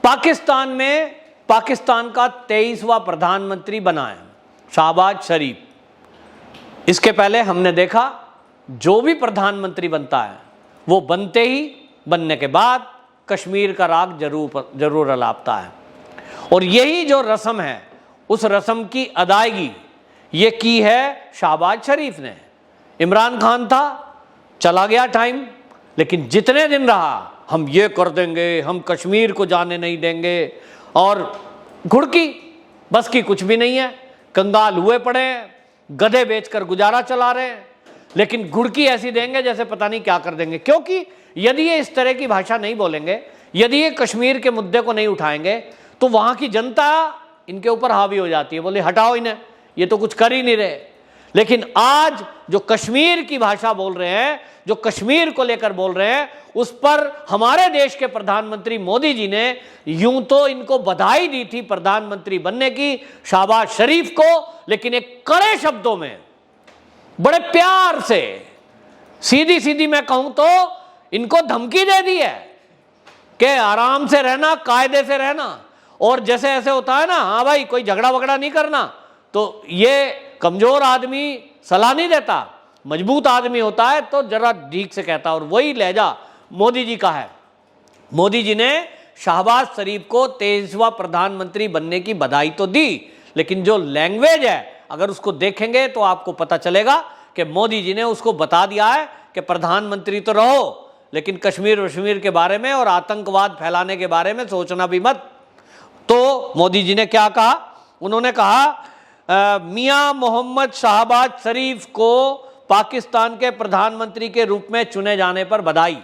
पाकिस्तान में पाकिस्तान का 23वां प्रधानमंत्री बना है शहबाज शरीफ। इसके पहले हमने देखा जो भी प्रधानमंत्री बनता है वो बनते ही बनने के बाद कश्मीर का राग जरूर अलापता है। और यही जो रस्म है उस रस्म की अदायगी ये की है शहबाज शरीफ ने। इमरान खान था, चला गया टाइम, लेकिन जितने दिन रहा हम ये कर देंगे, हम कश्मीर को जाने नहीं देंगे, और घुड़की बस की कुछ भी नहीं है। कंगाल हुए पड़े हैं, गधे बेचकर गुजारा चला रहे हैं, लेकिन घुड़की ऐसी देंगे जैसे पता नहीं क्या कर देंगे। क्योंकि यदि ये इस तरह की भाषा नहीं बोलेंगे, यदि ये कश्मीर के मुद्दे को नहीं उठाएंगे, तो वहां की जनता इनके ऊपर हावी हो जाती है, बोले हटाओ इन्हें, ये तो कुछ कर ही नहीं रहे। लेकिन आज जो कश्मीर की भाषा बोल रहे हैं, जो कश्मीर को लेकर बोल रहे हैं, उस पर हमारे देश के प्रधानमंत्री मोदी जी ने यूं तो इनको बधाई दी थी प्रधानमंत्री बनने की, शहबाज शरीफ को, लेकिन एक कड़े शब्दों में बड़े प्यार से सीधी सीधी मैं कहूं तो इनको धमकी दे दी है कि आराम से रहना, कायदे से रहना, और जैसे ऐसे होता है ना, हाँ भाई कोई झगड़ा वगड़ा नहीं करना, तो ये कमजोर आदमी सलाह नहीं देता, मजबूत आदमी होता है तो जरा ठीक से कहता है, और वही लहजा मोदी जी का है। मोदी जी ने शहबाज शरीफ को 23वां प्रधानमंत्री बनने की बधाई तो दी, लेकिन जो लैंग्वेज है अगर उसको देखेंगे तो आपको पता चलेगा कि मोदी जी ने उसको बता दिया है कि प्रधानमंत्री तो रहो, लेकिन कश्मीर वश्मीर के बारे में और आतंकवाद फैलाने के बारे में सोचना भी मत। तो मोदी जी ने क्या कहा? उन्होंने कहा मियां मोहम्मद शहबाज शरीफ को पाकिस्तान के प्रधानमंत्री के रूप में चुने जाने पर बधाई।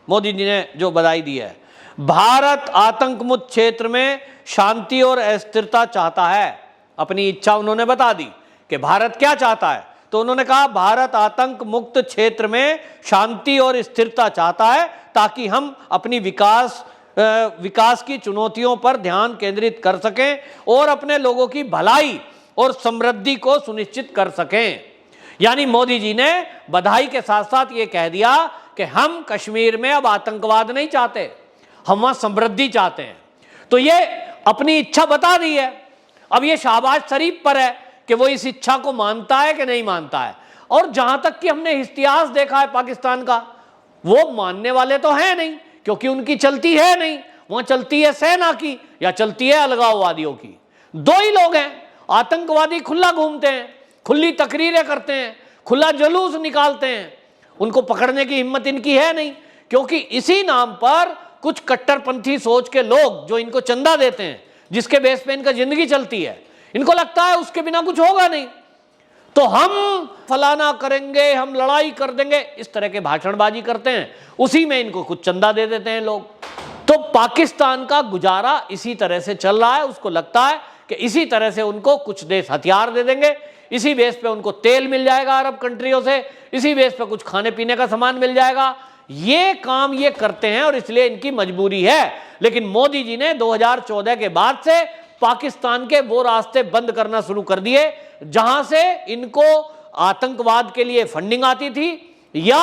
मोदी जी ने जो बधाई दी है, भारत आतंक मुक्त क्षेत्र में शांति और अस्थिरता चाहता है। अपनी इच्छा उन्होंने बता दी कि भारत क्या चाहता है, तो उन्होंने कहा भारत आतंक मुक्त क्षेत्र में शांति और स्थिरता चाहता है ताकि हम अपनी विकास की चुनौतियों पर ध्यान केंद्रित कर सकें और अपने लोगों की भलाई और समृद्धि को सुनिश्चित कर सकें। यानी मोदी जी ने बधाई के साथ साथ ये कह दिया कि हम कश्मीर में अब आतंकवाद नहीं चाहते, हम वहां समृद्धि चाहते हैं। तो ये अपनी इच्छा बता दी है। अब ये शहबाज शरीफ पर है कि वो इस इच्छा को मानता है कि नहीं मानता है। और जहां तक कि हमने इतिहास देखा है पाकिस्तान का, वो मानने वाले तो है नहीं, क्योंकि उनकी चलती है नहीं, वहां चलती है सेना की या चलती है अलगाववादियों की। दो ही लोग हैं, आतंकवादी खुला घूमते हैं, खुली तकरीरें करते हैं, खुला जुलूस निकालते हैं, उनको पकड़ने की हिम्मत इनकी है नहीं, क्योंकि इसी नाम पर कुछ कट्टरपंथी सोच के लोग जो इनको चंदा देते हैं, जिसके बेस पे इनका जिंदगी चलती है, इनको लगता है उसके बिना कुछ होगा नहीं, तो हम फलाना करेंगे, हम लड़ाई कर देंगे, इस तरह के भाषणबाजी करते हैं, उसी में इनको कुछ चंदा दे देते हैं लोग। तो पाकिस्तान का गुजारा इसी तरह से चल रहा है। उसको लगता है कि इसी तरह से उनको कुछ देश हथियार दे देंगे, इसी बेस पे उनको तेल मिल जाएगा अरब कंट्रियों से, इसी बेस पे कुछ खाने पीने का सामान मिल जाएगा। ये काम ये करते हैं और इसलिए इनकी मजबूरी है। लेकिन मोदी जी ने 2014 के बाद से पाकिस्तान के वो रास्ते बंद करना शुरू कर दिए जहां से इनको आतंकवाद के लिए फंडिंग आती थी या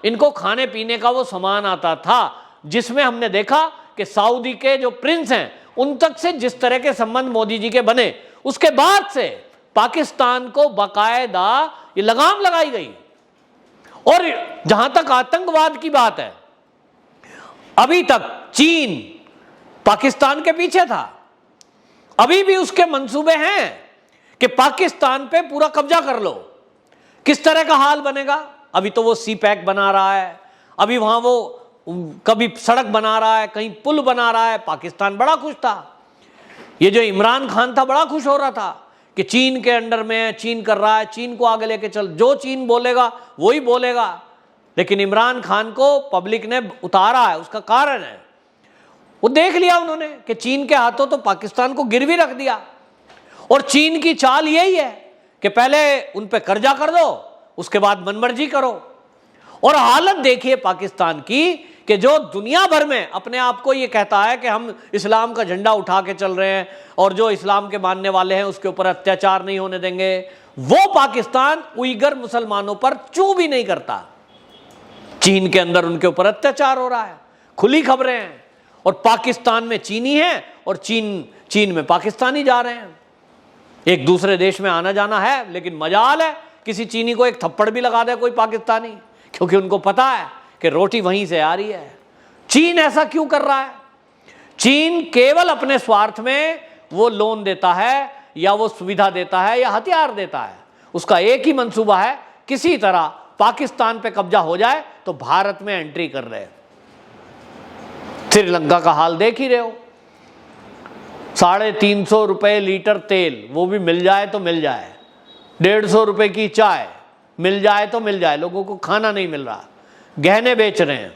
इनको खाने पीने का वो सामान आता था, जिसमें हमने देखा कि सऊदी के जो प्रिंस हैं उन तक से जिस तरह के संबंध मोदी जी के बने, उसके बाद से पाकिस्तान को बाकायदा ये लगाम लगाई गई। और जहां तक आतंकवाद की बात है, अभी तक चीन पाकिस्तान के पीछे था, अभी भी उसके मंसूबे हैं कि पाकिस्तान पे पूरा कब्जा कर लो। किस तरह का हाल बनेगा? अभी तो वो सी पैक बना रहा है, अभी वहां वो कभी सड़क बना रहा है, कहीं पुल बना रहा है। पाकिस्तान बड़ा खुश था, ये जो इमरान खान था बड़ा खुश हो रहा था कि चीन के अंडर में, चीन कर रहा है, चीन को आगे लेके चल, जो चीन बोलेगा वही बोलेगा। लेकिन इमरान खान को पब्लिक ने उतारा है, उसका कारण है वो देख लिया उन्होंने कि चीन के हाथों तो पाकिस्तान को गिरवी रख दिया। और चीन की चाल यही है कि पहले उन पे कर्जा कर दो, उसके बाद मनमर्जी करो। और हालत देखिए पाकिस्तान की कि जो दुनिया भर में अपने आप को ये कहता है कि हम इस्लाम का झंडा उठा के चल रहे हैं और जो इस्लाम के मानने वाले हैं उसके ऊपर अत्याचार नहीं होने देंगे, वो पाकिस्तान उइगर मुसलमानों पर चू भी नहीं करता। चीन के अंदर उनके ऊपर अत्याचार हो रहा है, खुली खबरें हैं। और पाकिस्तान में चीनी है और चीन में पाकिस्तानी जा रहे हैं। एक दूसरे देश में आना जाना है, लेकिन मजाल है किसी चीनी को एक थप्पड़ भी लगा दे कोई पाकिस्तानी, क्योंकि उनको पता है कि रोटी वहीं से आ रही है। चीन ऐसा क्यों कर रहा है? चीन केवल अपने स्वार्थ में वो लोन देता है या वो सुविधा देता है या हथियार देता है। उसका एक ही मंसूबा है, किसी तरह पाकिस्तान पे कब्जा हो जाए तो भारत में एंट्री कर रहे। श्रीलंका का हाल देख ही रहे हो, 350 रुपए लीटर तेल, वो भी मिल जाए तो मिल जाए, 150 रुपए की चाय मिल जाए तो मिल जाए, लोगों को खाना नहीं मिल रहा, गहने बेच रहे हैं।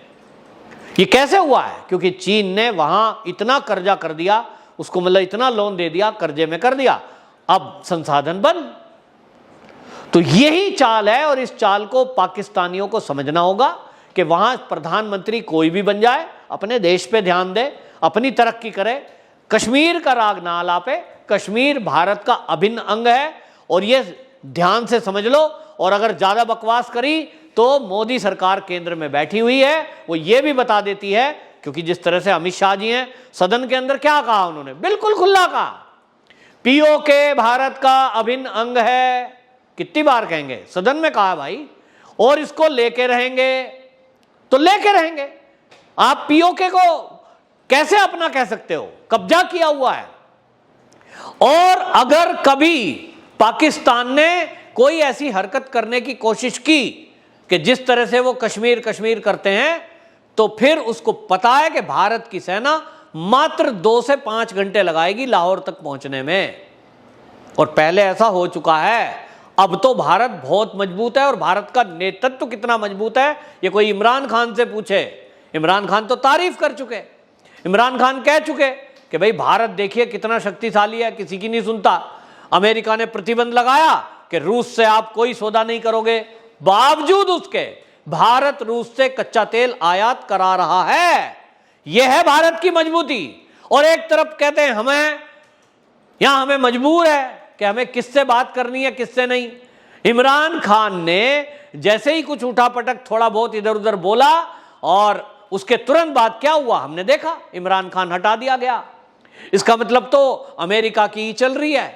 ये कैसे हुआ है? क्योंकि चीन ने वहां इतना कर्जा कर दिया, उसको मतलब इतना लोन दे दिया, कर्जे में कर दिया, अब संसाधन बंद। तो यही चाल है, और इस चाल को पाकिस्तानियों को समझना होगा कि वहां प्रधानमंत्री कोई भी बन जाए, अपने देश पे ध्यान दे, अपनी तरक्की करे, कश्मीर का राग ना आलापे। कश्मीर भारत का अभिन्न अंग है, और ये ध्यान से समझ लो। और अगर ज्यादा बकवास करी तो मोदी सरकार केंद्र में बैठी हुई है, वो ये भी बता देती है, क्योंकि जिस तरह से अमित शाह जी हैं, सदन के अंदर क्या कहा उन्होंने, बिल्कुल खुला कहा, पीओके भारत का अभिन्न अंग है। कितनी बार कहेंगे, सदन में कहा भाई, और इसको लेके रहेंगे तो लेके रहेंगे। आप पीओके को कैसे अपना कह सकते हो? कब्जा किया हुआ है। और अगर कभी पाकिस्तान ने कोई ऐसी हरकत करने की कोशिश की कि जिस तरह से वो कश्मीर कश्मीर करते हैं, तो फिर उसको पता है कि भारत की सेना मात्र 2 से 5 घंटे लगाएगी लाहौर तक पहुंचने में। और पहले ऐसा हो चुका है। अब तो भारत बहुत मजबूत है, और भारत का नेतृत्व कितना मजबूत है ये कोई इमरान खान से पूछे। इमरान खान तो तारीफ कर चुके, इमरान खान कह चुके कि भाई भारत देखिए कितना शक्तिशाली है, किसी की नहीं सुनता। अमेरिका ने प्रतिबंध लगाया कि रूस से आप कोई सौदा नहीं करोगे, बावजूद उसके भारत रूस से कच्चा तेल आयात करा रहा है। यह है भारत की मजबूती। और एक तरफ कहते हैं हमें मजबूर है कि हमें किससे बात करनी है किससे नहीं। इमरान खान ने जैसे ही कुछ उठापटक थोड़ा बहुत इधर उधर बोला, और उसके तुरंत बाद क्या हुआ हमने देखा, इमरान खान हटा दिया गया। इसका मतलब तो अमेरिका की चल रही है।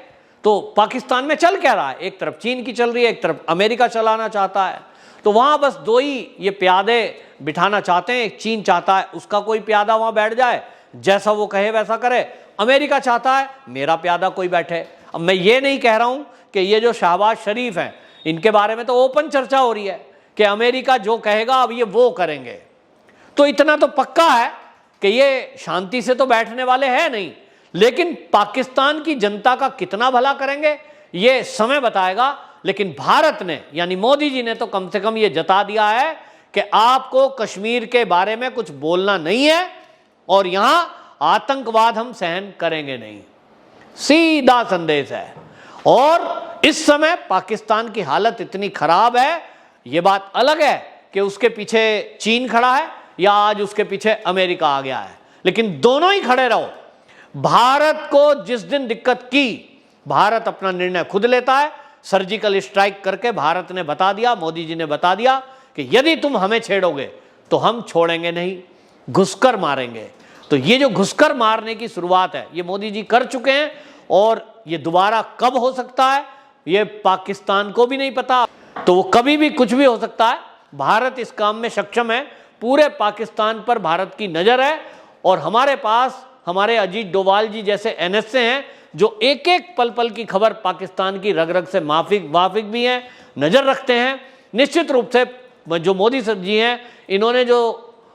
तो पाकिस्तान में चल क्या रहा है? एक तरफ चीन की चल रही है, एक तरफ अमेरिका चलाना चाहता है। तो वहां बस 2 ही ये प्यादे बिठाना चाहते हैं। एक चीन चाहता है उसका कोई प्यादा वहां बैठ जाए, जैसा वो कहे वैसा करे। अमेरिका चाहता है मेरा प्यादा कोई बैठे। अब मैं ये नहीं कह रहा हूं कि ये जो शहबाज शरीफ हैं, इनके बारे में तो ओपन चर्चा हो रही है कि अमेरिका जो कहेगा अब ये वो करेंगे। तो इतना तो पक्का है कि ये शांति से तो बैठने वाले हैं नहीं, लेकिन पाकिस्तान की जनता का कितना भला करेंगे ये समय बताएगा। लेकिन भारत ने, यानी मोदी जी ने तो कम से कम ये जता दिया है कि आपको कश्मीर के बारे में कुछ बोलना नहीं है, और यहां आतंकवाद हम सहन करेंगे नहीं। सीधा संदेश है। और इस समय पाकिस्तान की हालत इतनी खराब है, यह बात अलग है कि उसके पीछे चीन खड़ा है या आज उसके पीछे अमेरिका आ गया है, लेकिन दोनों ही खड़े रहो। भारत को जिस दिन दिक्कत की, भारत अपना निर्णय खुद लेता है। सर्जिकल स्ट्राइक करके भारत ने बता दिया, मोदी जी ने बता दिया कि यदि तुम हमें छेड़ोगे तो हम छोड़ेंगे नहीं, घुसकर मारेंगे। तो ये जो घुसकर मारने की शुरुआत है ये मोदी जी कर चुके हैं, और ये दोबारा कब हो सकता है ये पाकिस्तान को भी नहीं पता। तो वो कभी भी कुछ भी हो सकता है। भारत इस काम में सक्षम है। पूरे पाकिस्तान पर भारत की नजर है, और हमारे पास हमारे अजीत डोभाल जी जैसे एनएसए हैं जो एक एक पल पल की खबर पाकिस्तान की रग रग से वाफिक भी हैं, नजर रखते हैं। निश्चित रूप से जो मोदी सर जी हैं, इन्होंने जो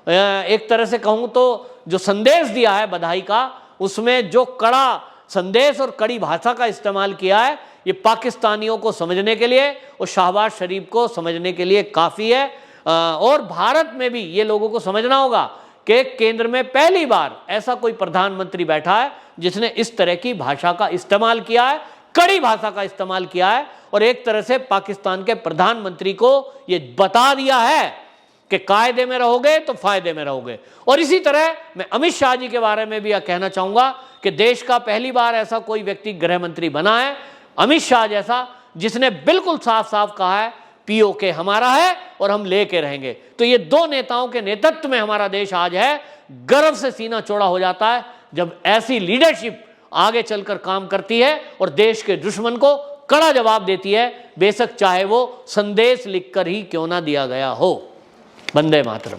एक तरह से कहूँ तो जो संदेश दिया है बधाई का, उसमें जो कड़ा संदेश और कड़ी भाषा का इस्तेमाल किया है, ये पाकिस्तानियों को समझने के लिए और शहबाज शरीफ को समझने के लिए काफ़ी है। और भारत में भी ये लोगों को समझना होगा कि केंद्र में पहली बार ऐसा कोई प्रधानमंत्री बैठा है जिसने इस तरह की भाषा का इस्तेमाल किया है, कड़ी भाषा का इस्तेमाल किया है, और एक तरह से पाकिस्तान के प्रधानमंत्री को ये बता दिया है कि कायदे में रहोगे तो फायदे में रहोगे। और इसी तरह मैं अमित शाह जी के बारे में भी यह कहना चाहूंगा कि देश का पहली बार ऐसा कोई व्यक्ति गृह मंत्री बना है, अमित शाह जैसा, जिसने बिल्कुल साफ साफ कहा है पीओके हमारा है और हम लेके रहेंगे। तो ये दो नेताओं के नेतृत्व में हमारा देश आज है। गर्व से सीना चौड़ा हो जाता है जब ऐसी लीडरशिप आगे चलकर काम करती है और देश के दुश्मन को कड़ा जवाब देती है, बेशक चाहे वो संदेश लिखकर ही क्यों ना दिया गया हो। वंदे मातरम।